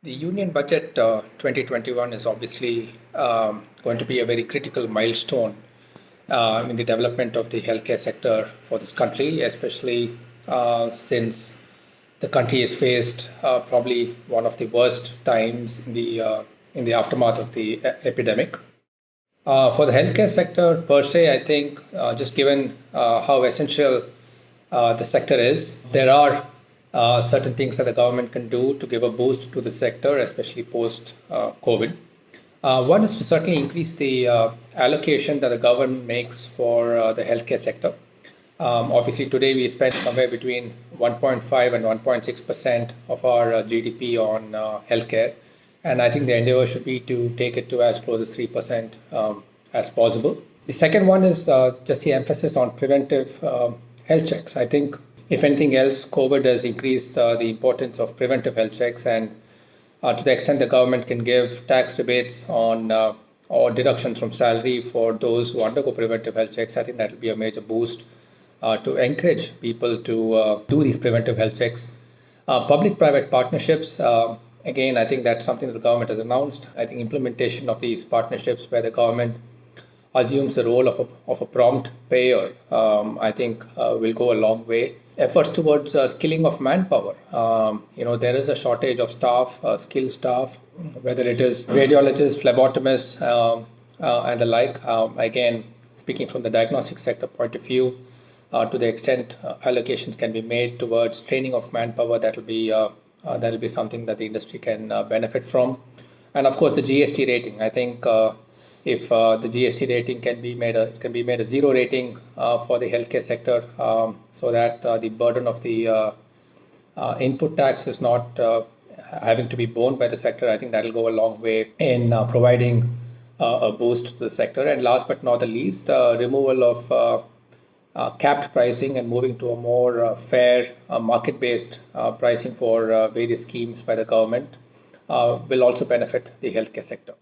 The Union Budget 2021 is obviously going to be a very critical milestone in the development of the healthcare sector for this country, especially since the country has faced probably one of the worst times in the aftermath of the epidemic. For the healthcare sector per se, I think just given how essential the sector is, there are certain things that the government can do to give a boost to the sector, especially post COVID. One is to certainly increase the allocation that the government makes for the healthcare sector. Obviously, today we spend somewhere between 1.5 and 1.6% of our GDP on healthcare. And I think the endeavor should be to take it to as close as 3% as possible. The second one is just the emphasis on preventive health checks. I think, if anything else, COVID has increased the importance of preventive health checks. And to the extent the government can give tax rebates on or deductions from salary for those who undergo preventive health checks, I think that will be a major boost to encourage people to do these preventive health checks. Public-private partnerships, again, I think that's something that the government has announced. I think implementation of these partnerships where the government assumes the role of a prompt payer, I think will go a long way. Efforts towards skilling of manpower. There is a shortage of staff, skilled staff, whether it is radiologists, phlebotomists, and the like. Again, speaking from the diagnostic sector point of view, to the extent allocations can be made towards training of manpower, that will be something that the industry can benefit from. And of course, the GST rating. I think if the GST rating can be made a zero rating for the healthcare sector, so that the burden of the input tax is not having to be borne by the sector. I think that will go a long way in providing a boost to the sector. And last but not the least, removal of capped pricing and moving to a more fair market-based pricing for various schemes by the government will also benefit the healthcare sector.